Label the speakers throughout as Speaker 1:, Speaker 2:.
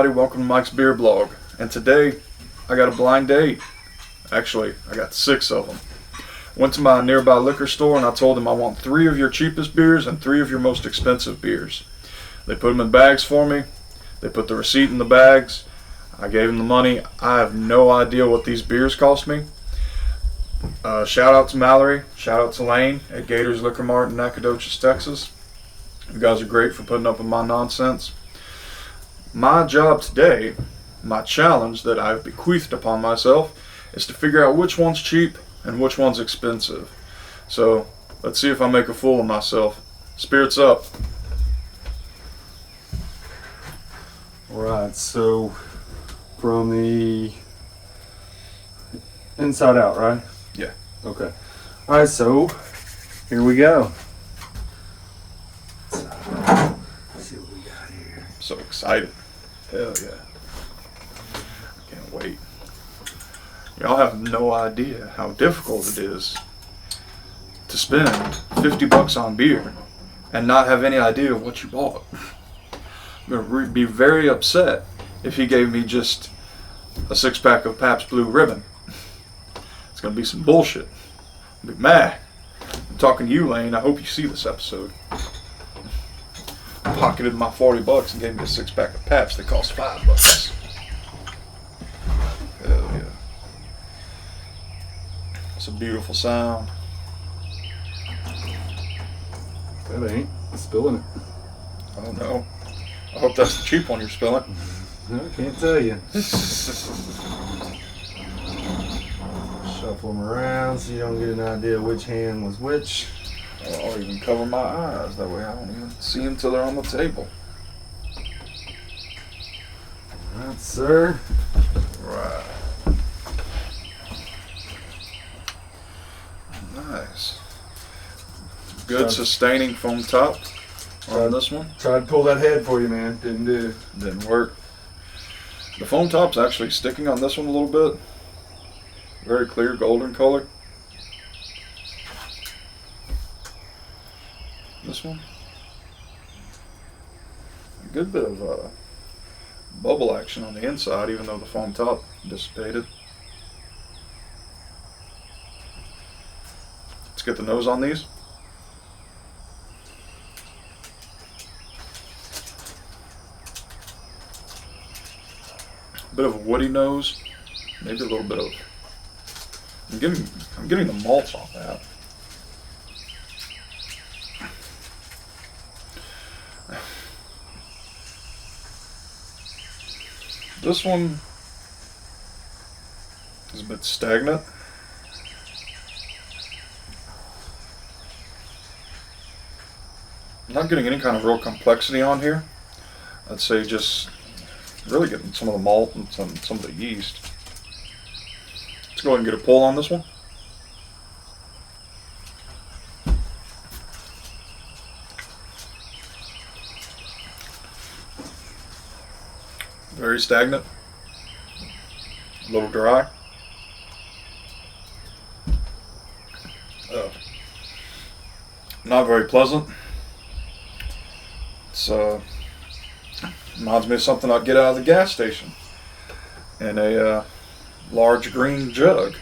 Speaker 1: everybody, welcome to Mikesbeerblog. And today I got a blind date. Actually, I got 6 of them. Went to my nearby liquor store and I told them I want 3 of your cheapest beers and 3 of your most expensive beers. They put them in bags for me. They put the receipt in the bags. I gave them the money. I have no idea what these beers cost me. Shout out to Mallory. Shout out to Lane at Gators Liquor Mart in Nacogdoches, Texas. You guys are great for putting up with my nonsense. My job today, my challenge that I've bequeathed upon myself, is to figure out which one's cheap and which one's expensive. So let's see if I make a fool of myself. Spirits up.
Speaker 2: Alright, so from the inside out, right?
Speaker 1: Yeah.
Speaker 2: Okay. Alright, so here we go. Let's see what we got here.
Speaker 1: I'm so excited. Hell yeah. I can't wait. Y'all have no idea how difficult it is to spend $50 on beer and not have any idea of what you bought. I'm going to be very upset if he gave me just a 6-pack of Pabst Blue Ribbon. It's going to be some bullshit. I'll be mad. I'm talking to you, Lane. I hope you see this episode. I pocketed my $40 and gave me a 6-pack of Pabst that cost $5. Hell yeah. It's a beautiful sound.
Speaker 2: That ain't spilling it.
Speaker 1: Oh no. I hope that's the cheap one you're spilling.
Speaker 2: I can't tell you. Shuffle them around so you don't get an idea which hand was which.
Speaker 1: I'll even cover my eyes. That way I don't even see them till they're on the table.
Speaker 2: Alright, sir.
Speaker 1: Right. Nice. Good sustaining foam top on this one.
Speaker 2: Tried to pull that head for you, man. Didn't do.
Speaker 1: Didn't work. The foam top's actually sticking on this one a little bit. Very clear golden color. This one. A good bit of bubble action on the inside, even though the foam top dissipated. Let's get the nose on these. A bit of a woody nose, maybe a little bit of. I'm getting the malts off that. This one is a bit stagnant. I'm not getting any kind of real complexity on here. I'd say just really getting some of the malt and some of the yeast. Let's go ahead and get a pull on this one. Very stagnant, a little dry. Not very pleasant. It's reminds me of something I'd get out of the gas station in a large green jug.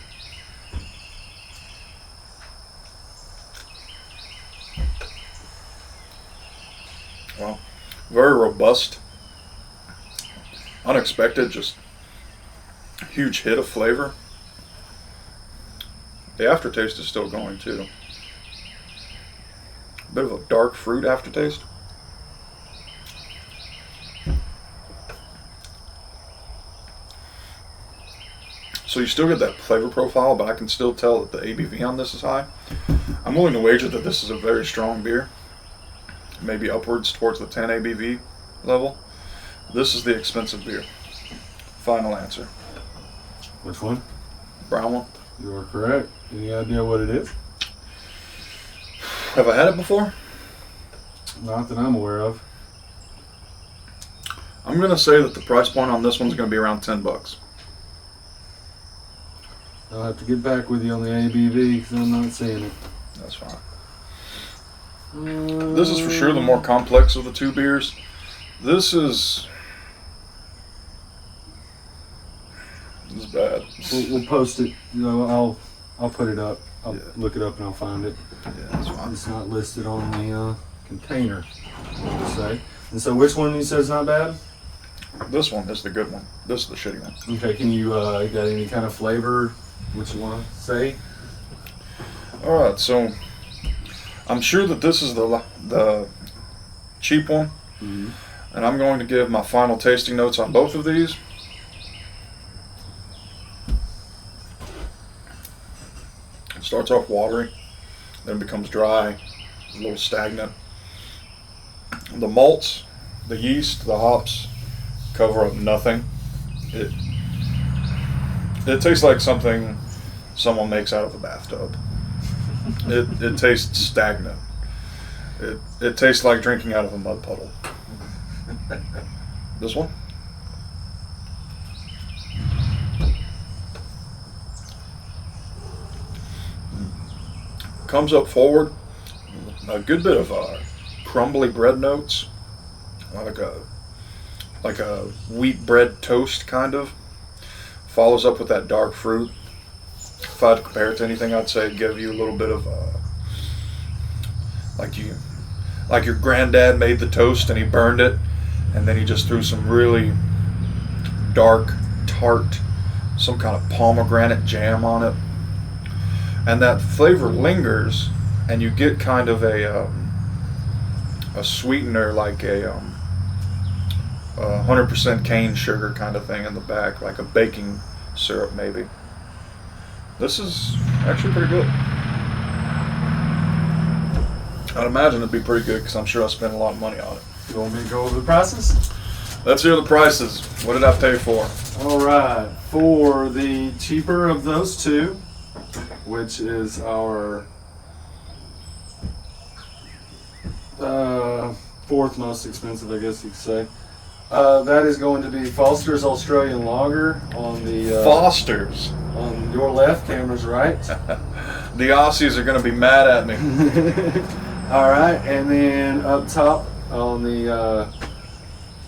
Speaker 1: Well, very robust. Unexpected, just huge hit of flavor. The aftertaste is still going too. A bit of a dark fruit aftertaste. So you still get that flavor profile, but I can still tell that the ABV on this is high. I'm willing to wager that this is a very strong beer. Maybe upwards towards the 10 ABV level. This is the expensive beer. Final answer.
Speaker 2: Which one?
Speaker 1: Brown one.
Speaker 2: You are correct. Any idea what it is?
Speaker 1: Have I had it before?
Speaker 2: Not that I'm aware of.
Speaker 1: I'm going to say that the price point on this one's going to be around $10.
Speaker 2: I'll have to get back with you on the ABV because I'm not seeing it.
Speaker 1: That's fine. This is for sure the more complex of the two beers. This is bad.
Speaker 2: We'll post it. You know, I'll put it up. I'll
Speaker 1: Yeah.
Speaker 2: look it up and I'll find it.
Speaker 1: Yeah, that's fine.
Speaker 2: It's not listed on the container, we'll say. And so, which one you said is not bad?
Speaker 1: This one is the good one. This is the shitty one.
Speaker 2: Okay, can you got any kind of flavor? What you want to say?
Speaker 1: All right, so I'm sure that this is the cheap one,
Speaker 2: Mm-hmm.
Speaker 1: and I'm going to give my final tasting notes on both of these. It starts off watery, then becomes dry, a little stagnant. The malts, the yeast, the hops cover up nothing. It tastes like something someone makes out of a bathtub. It tastes stagnant. It tastes like drinking out of a mud puddle. This one? Comes up forward, a good bit of crumbly bread notes, like a wheat bread toast kind of. Follows up with that dark fruit. If I had to compare it to anything, I'd say give you a little bit of like your granddad made the toast and he burned it, and then he just threw some really dark, tart, some kind of pomegranate jam on it. And that flavor lingers, and you get kind of a sweetener, like a 100% cane sugar kind of thing in the back, like a baking syrup maybe. This is actually pretty good. I'd imagine it'd be pretty good because I'm sure I spent a lot of money on it.
Speaker 2: You want me to go over the prices?
Speaker 1: Let's hear the prices. What did I pay for?
Speaker 2: All right, for the cheaper of those two, which is our fourth most expensive, I guess you could say. That is going to be Foster's Australian Lager on the
Speaker 1: Foster's.
Speaker 2: on your left. Camera's right.
Speaker 1: The Aussies are going to be mad at me.
Speaker 2: All right, and then up top on the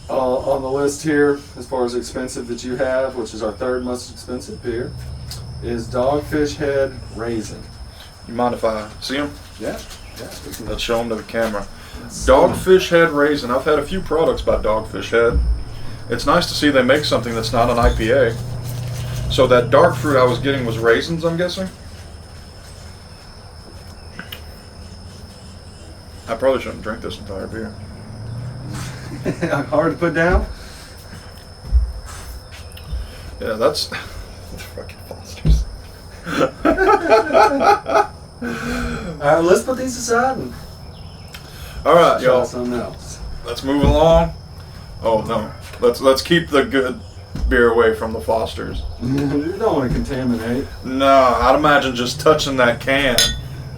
Speaker 2: list here, as far as expensive that you have, which is our third most expensive beer, is Dogfish Head Raisin.
Speaker 1: You mind if I see them?
Speaker 2: Yeah.
Speaker 1: Let's show them to the camera. Dogfish Head Raisin. I've had a few products by Dogfish Head. It's nice to see they make something that's not an IPA. So that dark fruit I was getting was raisins, I'm guessing? I probably shouldn't drink this entire beer.
Speaker 2: Hard to put down.
Speaker 1: Yeah, that's fucking Foster's.
Speaker 2: All right, let's put these aside and
Speaker 1: All right,
Speaker 2: try
Speaker 1: y'all.
Speaker 2: something else.
Speaker 1: Let's move along. Oh no, let's keep the good beer away from the Foster's.
Speaker 2: You don't want to contaminate.
Speaker 1: No, I'd imagine just touching that can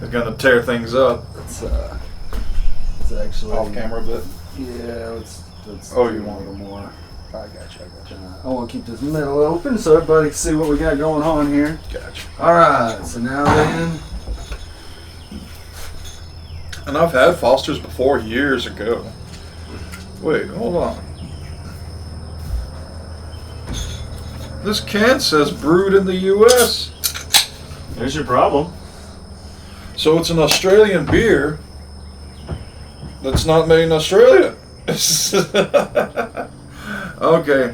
Speaker 1: is gonna tear things up.
Speaker 2: It's actually
Speaker 1: Off camera a bit.
Speaker 2: Yeah, let's
Speaker 1: Oh,
Speaker 2: do
Speaker 1: you
Speaker 2: a
Speaker 1: want
Speaker 2: little more.
Speaker 1: I got you.
Speaker 2: I want to keep this middle open so everybody can see what we got going on here.
Speaker 1: Gotcha.
Speaker 2: All right, so now then,
Speaker 1: And I've had Foster's before years ago. Wait, hold on. This can says brewed in the U.S.
Speaker 2: there's your problem.
Speaker 1: So it's an Australian beer that's not made in Australia. Okay.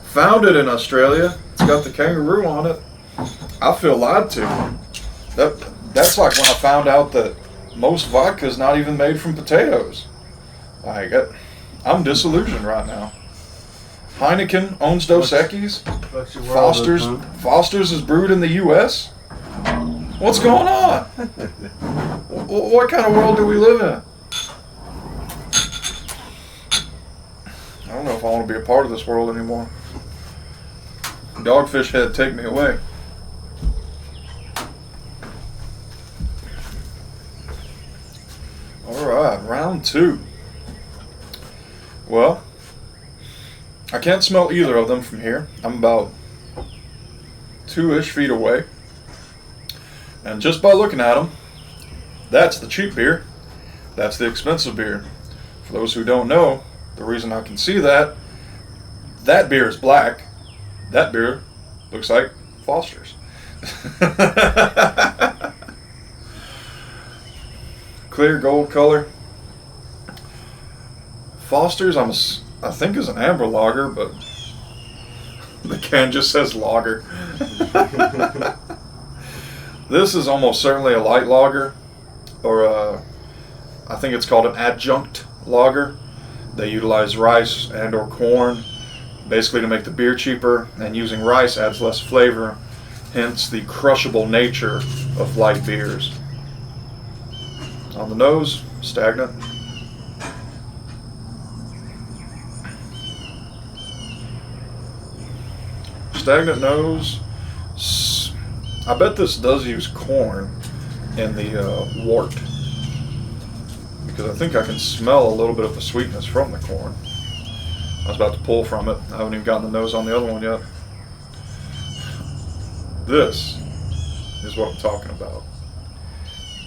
Speaker 1: Founded in Australia. It's got the kangaroo on it. I feel lied to. That's like when I found out that most vodka is not even made from potatoes. I'm disillusioned right now. Heineken owns Dos Equis. Foster's is brewed in the U.S. What's going on? What kind of world do we live in? I don't know if I want to be a part of this world anymore. Dogfish Head, take me away. Alright, round two. Well, I can't smell either of them from here. I'm about 2-ish feet away. And just by looking at them, that's the cheap beer. That's the expensive beer. For those who don't know, the reason I can see that beer is black. That beer looks like Foster's. Clear gold color. Foster's, I think is an amber lager, but the can just says lager. This is almost certainly a light lager, or I think it's called an adjunct lager. They utilize rice and or corn, basically to make the beer cheaper, and using rice adds less flavor, hence the crushable nature of light beers. On the nose, stagnant. Stagnant nose. I bet this does use corn in the wort, because I think I can smell a little bit of the sweetness from the corn. I was about to pull from it. I haven't even gotten the nose on the other one yet. This is what I'm talking about.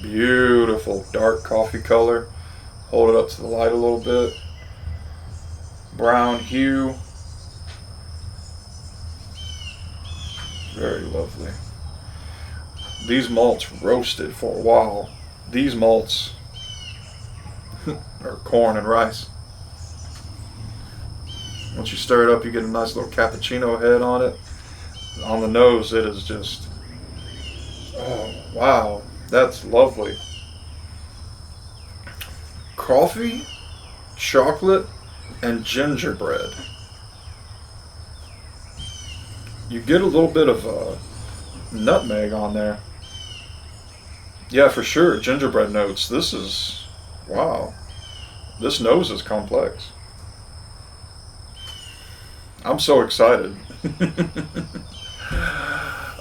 Speaker 1: Beautiful dark coffee color. Hold it up to the light a little bit. Brown hue. Very lovely. These malts roasted for a while. These malts are corn and rice. Once you stir it up, you get a nice little cappuccino head on it. On the nose, it is just, oh wow, that's lovely. Coffee, chocolate, and gingerbread. You get a little bit of nutmeg on there. Yeah, for sure, gingerbread notes. This is, wow. This nose is complex. I'm so excited.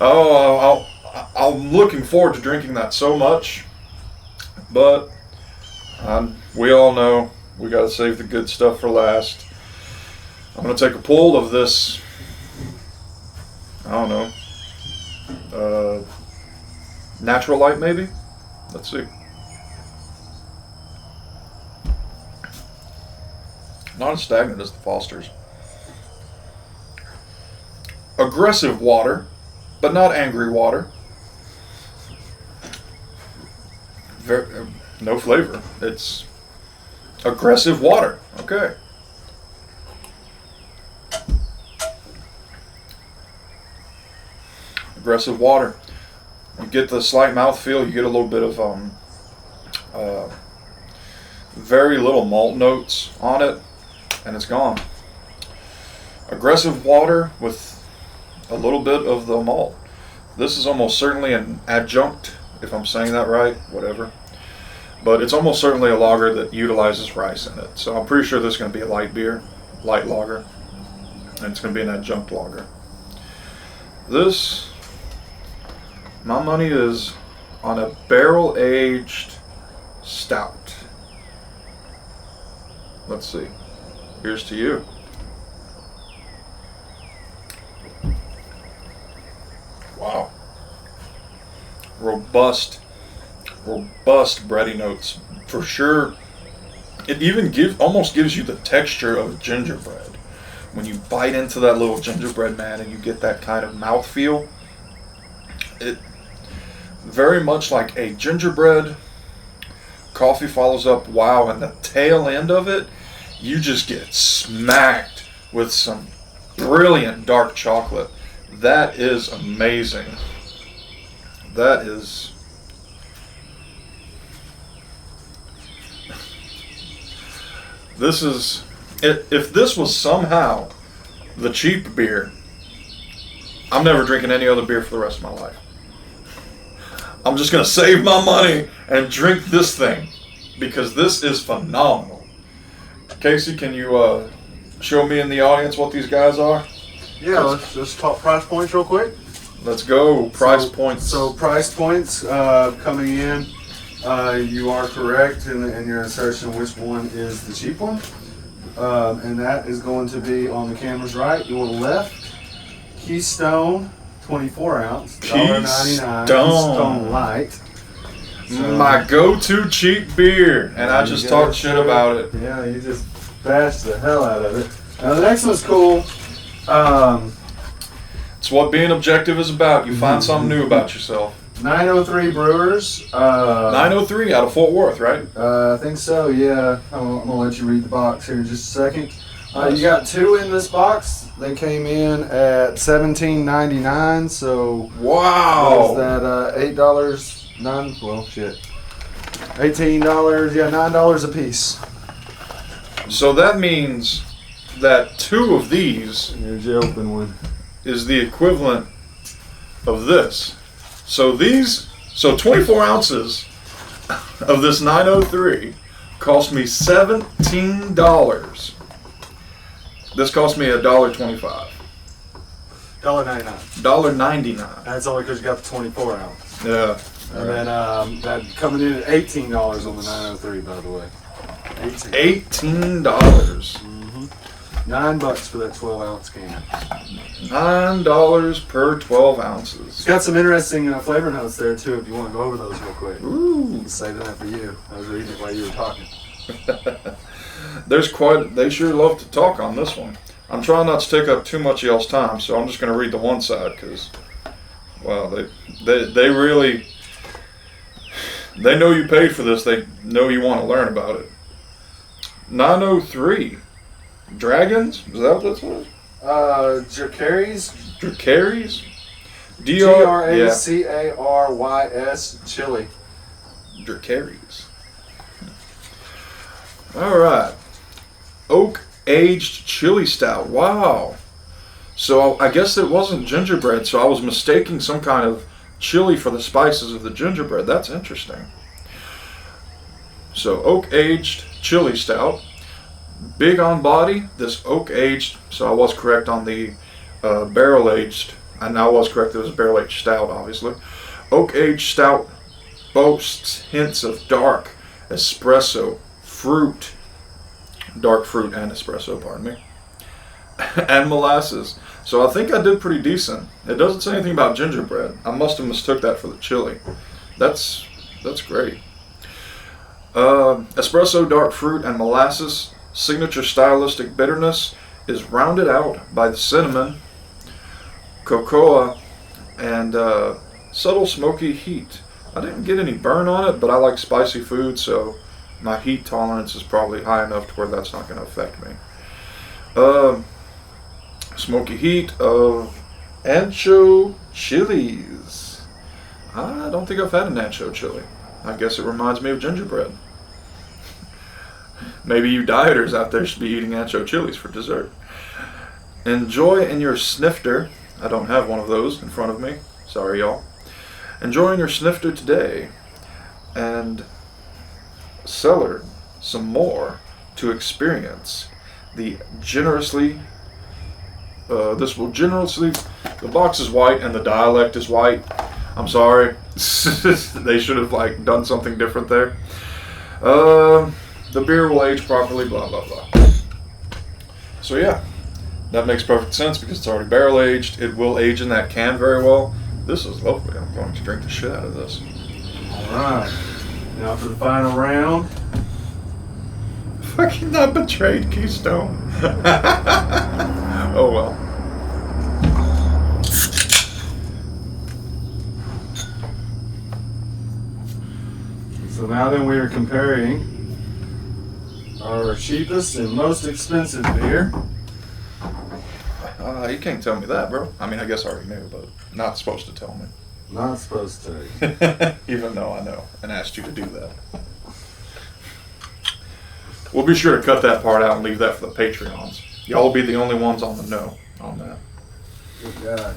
Speaker 1: Oh, I'm looking forward to drinking that so much. But we all know we got to save the good stuff for last. I'm going to take a pull of this, I don't know, natural light maybe? Let's see. Not as stagnant as the Foster's. Aggressive water, but not angry water. No flavor. It's aggressive water. Okay. Aggressive water. You get the slight mouthfeel. You get a little bit of very little malt notes on it, and it's gone. Aggressive water with a little bit of the malt. This is almost certainly an adjunct, if I'm saying that right, whatever. But it's almost certainly a lager that utilizes rice in it. So I'm pretty sure this is going to be a light beer, light lager, and it's going to be an adjunct lager. This, my money is on a barrel-aged stout. Let's see. Here's to you. Wow. Robust bready notes. For sure. It even almost gives you the texture of gingerbread. When you bite into that little gingerbread man and you get that kind of mouthfeel. It very much like a gingerbread. Coffee follows up, wow, and the tail end of it, you just get smacked with some brilliant dark chocolate. That is amazing. That is... This is... If this was somehow the cheap beer, I'm never drinking any other beer for the rest of my life. I'm just going to save my money and drink this thing, because this is phenomenal. Casey, can you show me in the audience what these guys are?
Speaker 2: Yeah, let's just talk price points real quick.
Speaker 1: Let's go. Price points.
Speaker 2: So price points coming in. You are correct in your assertion which one is the cheap one. And that is going to be on the camera's right. Your left, Keystone, 24 ounce, $1.99. Keystone Light. So,
Speaker 1: my go-to cheap beer. And I just talked shit about it.
Speaker 2: Yeah, you just bashed the hell out of it. Now the next one's cool.
Speaker 1: It's what being objective is about. You find something new about yourself.
Speaker 2: 903 Brewers.
Speaker 1: 903 out of Fort Worth, right?
Speaker 2: I think so, yeah. I'm going to let you read the box here in just a second. You got 2 in this box. They came in at $17.99, so
Speaker 1: wow.
Speaker 2: Is that $8? Well, shit. $18, yeah, $9 a piece.
Speaker 1: So that means that 2 of these
Speaker 2: Here's the open one.
Speaker 1: is the equivalent of this. So 24 ounces of this 903 cost me $17. This cost me $1.25.
Speaker 2: $1.99.
Speaker 1: $1.99.
Speaker 2: That's only because you got the 24 ounce.
Speaker 1: Yeah.
Speaker 2: And then that coming in at $18 on the 903, by the way.
Speaker 1: $18.
Speaker 2: $9 for that 12 ounce can.
Speaker 1: $9 per 12 ounces.
Speaker 2: It's got some interesting flavor notes there too. If you want to go over those real quick.
Speaker 1: Ooh.
Speaker 2: Saving that for you. I was reading it while you were talking.
Speaker 1: They sure love to talk on this one. I'm trying not to take up too much of y'all's time, so I'm just going to read the one side because, well, they really, they know you paid for this. They know you want to learn about it. 903 Dragons? Is that what this was?
Speaker 2: Dracarys.
Speaker 1: Dracarys?
Speaker 2: Dracarys chili.
Speaker 1: Dracarys. All right. Oak aged chili stout. Wow. So I guess it wasn't gingerbread, so I was mistaking some kind of chili for the spices of the gingerbread. That's interesting. So oak aged chili stout. Big on body. This oak aged, so I was correct on the barrel aged. And I was correct, it was barrel aged stout, obviously. Oak aged stout boasts hints of dark espresso, fruit, dark fruit and espresso, pardon me, and molasses. So I think I did pretty decent. It doesn't say anything about gingerbread. I must have mistook that for the chili. That's great. Espresso, dark fruit, and molasses. Signature stylistic bitterness is rounded out by the cinnamon, cocoa, and subtle smoky heat. I didn't get any burn on it, but I like spicy food, so my heat tolerance is probably high enough to where that's not going to affect me. Smoky heat of ancho chilies. I don't think I've had an ancho chili. I guess it reminds me of gingerbread. Maybe you dieters out there should be eating ancho chilies for dessert. Enjoy in your snifter. I don't have one of those in front of me. Sorry, y'all. Enjoy in your snifter today. And cellar some more to experience the generously. This will generously. The box is white and the dialect is white. I'm sorry. They should have done something different there. The beer will age properly. Blah blah blah. So yeah, that makes perfect sense because it's already barrel aged. It will age in that can very well. This is lovely. I'm going to drink the shit out of this.
Speaker 2: All right. Now for the final round.
Speaker 1: Fucking not betrayed Keystone. Oh well.
Speaker 2: So now then we are comparing our cheapest and most expensive beer.
Speaker 1: You can't tell me that, bro. I mean, I guess I already knew, but not supposed to tell me.
Speaker 2: Not supposed to.
Speaker 1: Even though I know and asked you to do that. We'll be sure to cut that part out and leave that for the Patreons. Y'all will be the only ones on the know on that.
Speaker 2: Good God.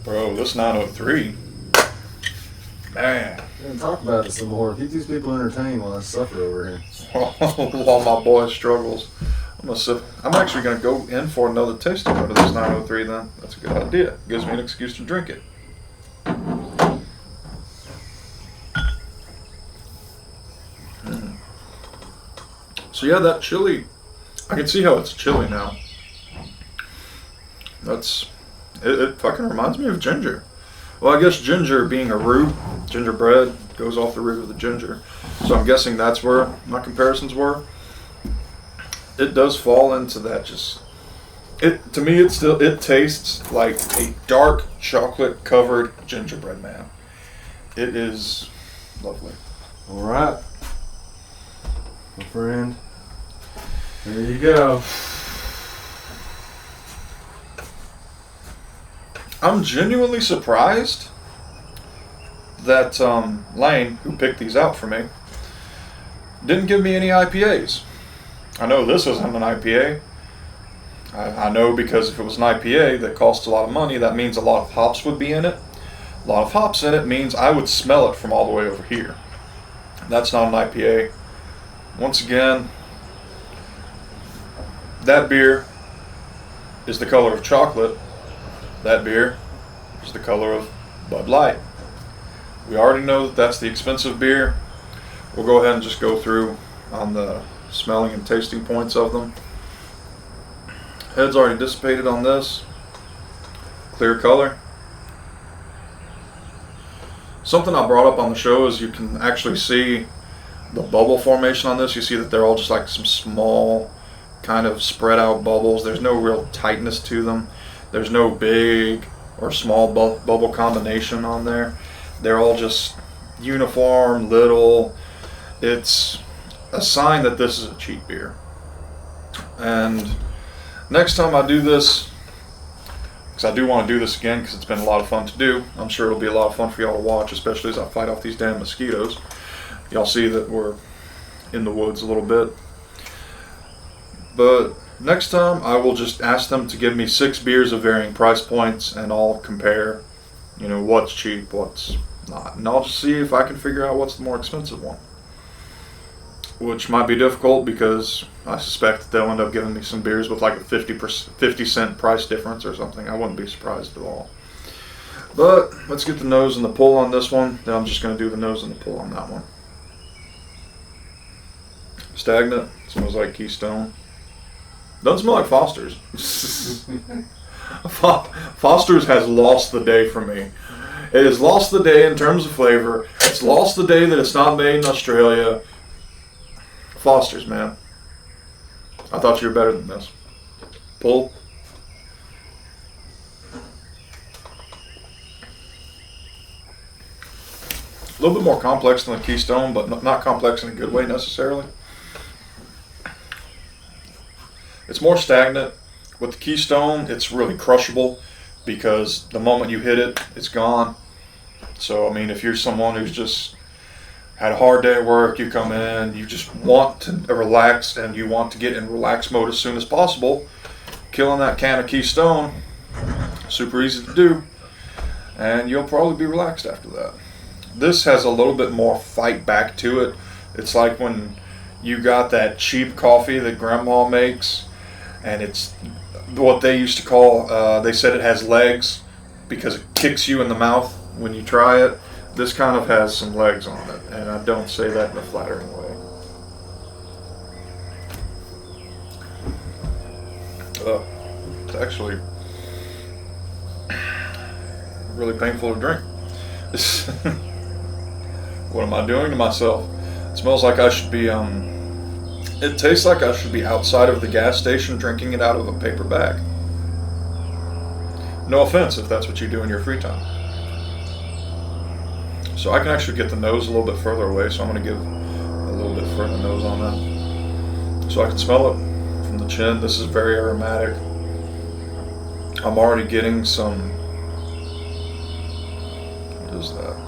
Speaker 1: Bro, this 903. Man.
Speaker 2: We're going to talk about it some more. Keep these people entertained while I suffer over here.
Speaker 1: While my boy struggles. I'm actually going to go in for another tasting out of this 903 then. That's a good idea. Gives me an excuse to drink it. So yeah, that chili, I can see how it's chili now. It fucking reminds me of ginger. Well, I guess ginger being a root, gingerbread goes off the root of the ginger. So I'm guessing that's where my comparisons were. It does fall into that just To me, it tastes like a dark chocolate covered gingerbread man. It is lovely.
Speaker 2: All right, my friend. There you go.
Speaker 1: I'm genuinely surprised that Lane, who picked these out for me, didn't give me any IPAs. I know this isn't an IPA. I know because if it was an IPA that costs a lot of money, that means a lot of hops would be in it. A lot of hops in it means I would smell it from all the way over here. That's not an IPA. Once again, that beer is the color of chocolate. That beer is the color of Bud Light. We already know that that's the expensive beer. We'll go ahead and just go through on the smelling and tasting points of them. Head's already dissipated on this. Clear color. Something I brought up on the show is you can actually see the bubble formation on this. You see that they're all just like some small kind of spread out bubbles. There's no real tightness to them. There's no big or small bubble combination on there. They're all just uniform, little. It's a sign that this is a cheap beer. And next time I do this, because I do want to do this again because it's been a lot of fun to do. I'm sure it'll be a lot of fun for y'all to watch, especially as I fight off these damn mosquitoes. Y'all see that we're in the woods a little bit. But next time I will just ask them to give me 6 beers of varying price points and I'll compare, what's cheap, what's not. And I'll just see if I can figure out what's the more expensive one. Which might be difficult because I suspect that they'll end up giving me some beers with like a 50 cent price difference or something. I wouldn't be surprised at all. But let's get the nose and the pull on this one. Then I'm just going to do the nose and the pull on that one. Stagnant. Smells like Keystone. Doesn't smell like Foster's. Foster's has lost the day for me. It has lost the day in terms of flavor. It's lost the day that it's not made in Australia. Foster's, man. I thought you were better than this. Pull. A little bit more complex than the Keystone, but not complex in a good way necessarily. It's more stagnant. With the Keystone, it's really crushable because the moment you hit it, it's gone. So, I mean, if you're someone who's just had a hard day at work, you come in, you just want to relax and you want to get in relax mode as soon as possible, killing that can of Keystone, super easy to do, and you'll probably be relaxed after that. This has a little bit more fight back to it. It's like when you got that cheap coffee that grandma makes, and it's what they used to call, they said it has legs because it kicks you in the mouth when you try it. This kind of has some legs on it, and I don't say that in a flattering way. It's actually really painful to drink. What am I doing to myself? It smells like I should be, it tastes like I should be outside of the gas station drinking it out of a paper bag. No offense if that's what you do in your free time. So I can actually get the nose a little bit further away, so I'm going to give a little bit further nose on that. So I can smell it from the chin. This is very aromatic. I'm already getting some, what is that?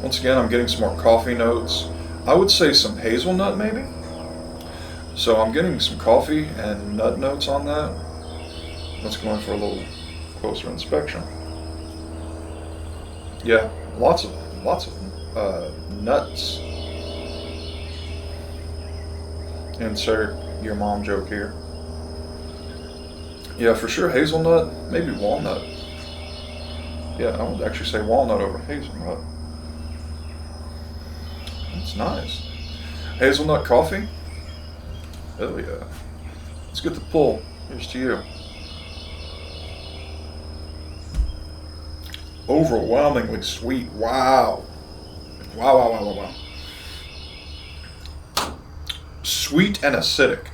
Speaker 1: Once again, I'm getting some more coffee notes. I would say some hazelnut maybe. So I'm getting some coffee and nut notes on that. Let's go in for a little closer inspection. Yeah, lots of nuts. Insert your mom joke here. Yeah, for sure hazelnut, maybe walnut. Yeah, I would actually say walnut over hazelnut. That's nice. Hazelnut coffee? Hell yeah. Let's get the pull. Here's to you. Overwhelmingly sweet. Wow. Wow, wow, wow, wow, wow. Sweet and acidic.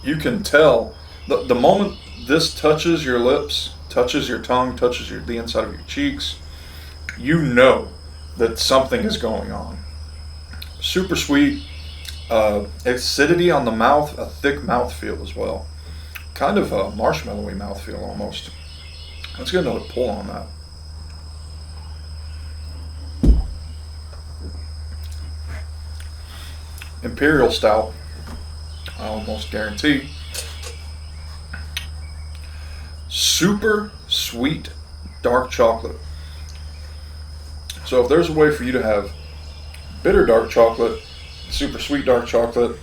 Speaker 1: You can tell The moment this touches your lips, touches your tongue, touches the inside of your cheeks, you know that something is going on. Super sweet, acidity on the mouth, a thick mouthfeel as well. Kind of a marshmallowy mouthfeel almost. Let's get another pull on that. Imperial Stout, I almost guarantee. Super sweet dark chocolate. So if there's a way for you to have bitter dark chocolate, super sweet dark chocolate.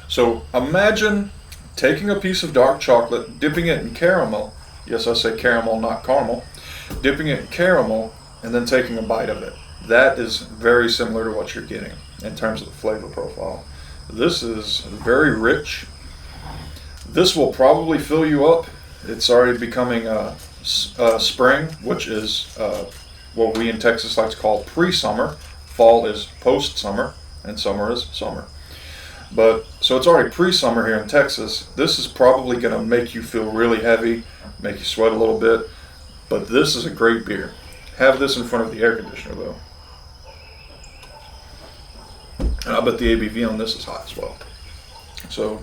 Speaker 1: So imagine taking a piece of dark chocolate, dipping it in caramel. Yes, I say caramel, not caramel. Dipping it in caramel and then taking a bite of it. That is very similar to what you're getting in terms of the flavor profile. This is very rich. This will probably fill you up. It's already becoming spring, which is what we in Texas like to call pre-summer. Fall is post-summer, and summer is summer. But so it's already pre-summer here in Texas. This is probably going to make you feel really heavy, make you sweat a little bit. But this is a great beer. Have this in front of the air conditioner though. And I bet the ABV on this is hot as well. So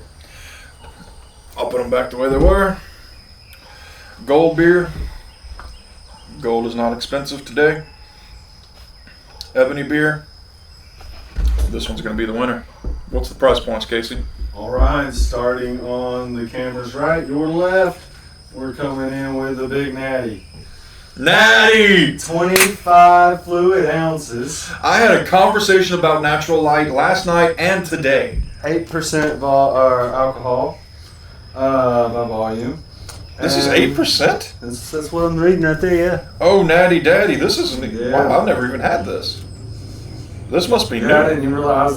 Speaker 1: I'll put them back the way they were. Gold beer. Gold is not expensive today. Ebony beer. This one's going to be the winner. What's the price points, Casey?
Speaker 2: All right, starting on the camera's right, your left, we're coming in with the Big Natty.
Speaker 1: Natty!
Speaker 2: 25 fluid ounces.
Speaker 1: I had a conversation about Natural Light last night and today.
Speaker 2: 8% alcohol by volume.
Speaker 1: This is 8%?
Speaker 2: That's what I'm reading right there, yeah.
Speaker 1: Oh, Natty Daddy. This isn't...
Speaker 2: Yeah.
Speaker 1: Wow, I've never even had this. This must be new.
Speaker 2: Yeah, I didn't even realize,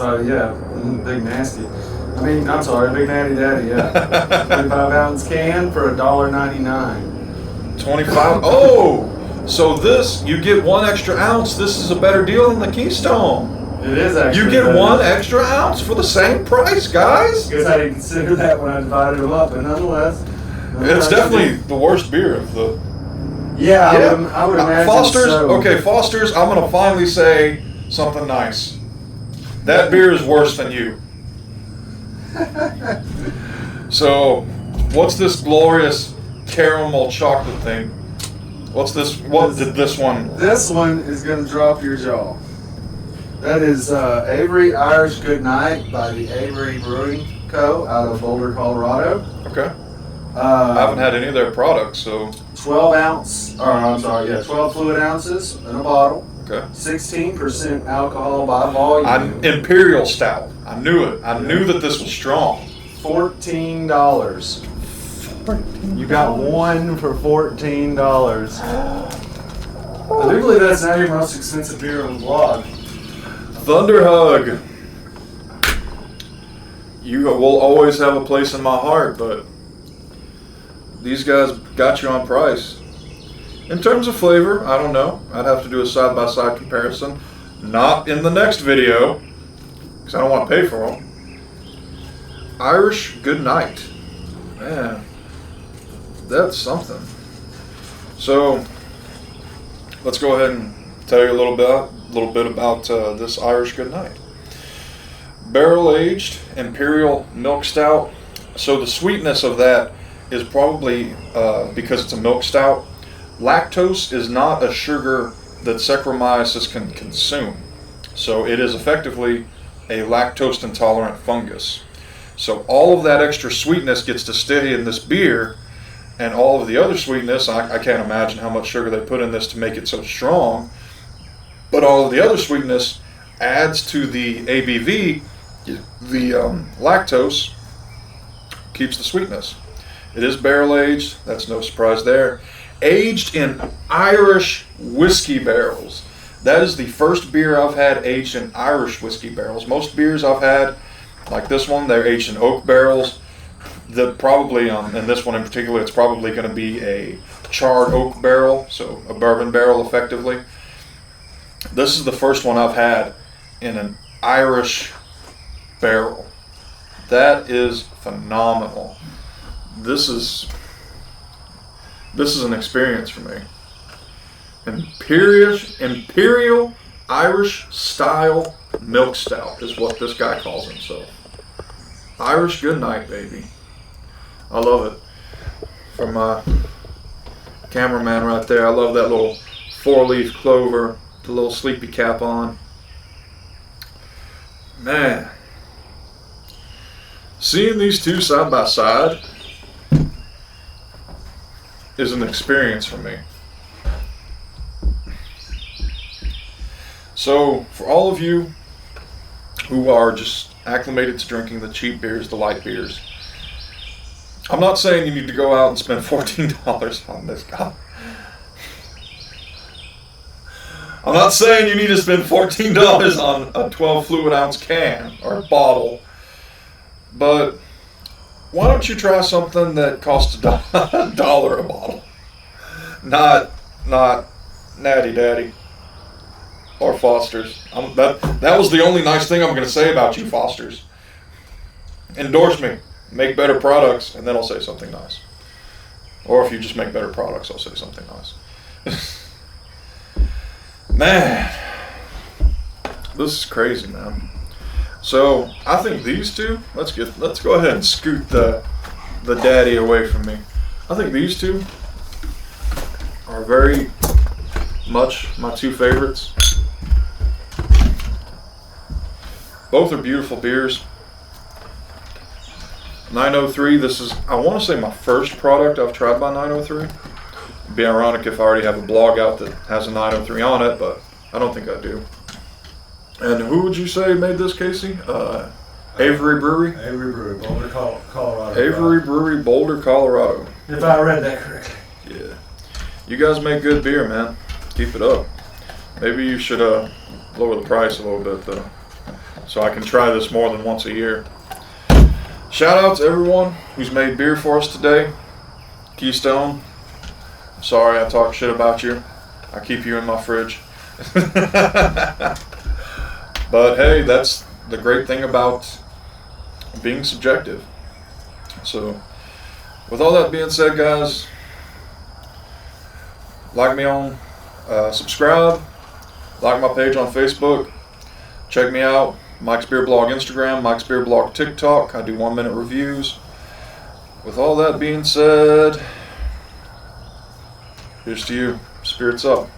Speaker 2: Big Nasty. I'm sorry, Big Natty Daddy, yeah. 25 ounce can for $1.99.
Speaker 1: 25. Oh, so this, you get 1 extra ounce. This is a better deal than the Keystone.
Speaker 2: It is actually.
Speaker 1: You get better. 1 extra ounce for the same price, guys.
Speaker 2: I guess I didn't consider that when I divided them up, but nonetheless.
Speaker 1: It's definitely the worst beer of the...
Speaker 2: Yeah, I would imagine
Speaker 1: Foster's,
Speaker 2: so.
Speaker 1: Okay, Foster's, I'm going to finally say something nice. That beer is worse than you. So, what's this glorious caramel chocolate thing? What's this? What did this one?
Speaker 2: This one is going to drop your jaw. That is Avery Irish Goodnight by the Avery Brewing Co. out of Boulder, Colorado.
Speaker 1: Okay. I haven't had any of their products, so.
Speaker 2: 12 fluid ounces in a bottle.
Speaker 1: Okay.
Speaker 2: 16% alcohol by volume.
Speaker 1: Imperial Stout. I knew it. I knew that this was strong.
Speaker 2: $14. You got one for $14. I do believe that's now your most expensive beer on the blog.
Speaker 1: Thunderhug. You will always have a place in my heart, but these guys got you on price. In terms of flavor, I don't know. I'd have to do a side-by-side comparison. Not in the next video, because I don't want to pay for them. Irish Goodnight. Man, that's something. So, let's go ahead and tell you a little bit about this Irish Goodnight. Barrel-aged Imperial Milk Stout. So the sweetness of that is probably because it's a milk stout. Lactose is not a sugar that Saccharomyces can consume. So it is effectively a lactose intolerant fungus. So all of that extra sweetness gets to stay in this beer, and all of the other sweetness, I can't imagine how much sugar they put in this to make it so strong, but all of the other sweetness adds to the ABV. The lactose keeps the sweetness. It is barrel aged, that's no surprise there. Aged in Irish whiskey barrels. That is the first beer I've had aged in Irish whiskey barrels. Most beers I've had, like this one, they're aged in oak barrels. That probably, and this one in particular, it's probably going to be a charred oak barrel, so a bourbon barrel effectively. This is the first one I've had in an Irish barrel. That is phenomenal. this is an experience for me. Imperial Irish style milk stout is what this guy calls himself. Irish goodnight, baby. I love it. From my cameraman right there, I love that little 4-leaf clover, the little sleepy cap on. Man, seeing these two side by side is an experience for me. So, for all of you who are just acclimated to drinking the cheap beers, the light beers, I'm not saying you need to go out and spend $14 on this guy. I'm not saying you need to spend $14 on a 12 fluid ounce can or bottle, but why don't you try something that costs $1 a bottle? Not Natty Daddy or Foster's. That was the only nice thing I'm going to say about you, Foster's. Endorse me. Make better products, and then I'll say something nice. Or if you just make better products, I'll say something nice. Man, this is crazy, man. So I think these two. Let's go ahead and scoot the daddy away from me. I think these two are very much my two favorites. Both are beautiful beers. 903, this is, I want to say, my first product I've tried by 903. It'd be ironic if I already have a blog out that has a 903 on it, but I don't think I do. And who would you say made this, Casey? Avery Brewery?
Speaker 2: Avery Brewery, Boulder, Colorado.
Speaker 1: Avery Brewery, Boulder, Colorado.
Speaker 2: If I read that correctly.
Speaker 1: Yeah. You guys make good beer, man. Keep it up. Maybe you should lower the price a little bit, though, so I can try this more than once a year. Shout out to everyone who's made beer for us today. Keystone, sorry I talked shit about you. I keep you in my fridge. But hey, that's the great thing about being subjective. So, with all that being said, guys, like me on, subscribe, like my page on Facebook, check me out. Mikesbeerblog Instagram, Mikesbeerblog TikTok. I do 1-minute reviews. With all that being said, here's to you. Spirits up.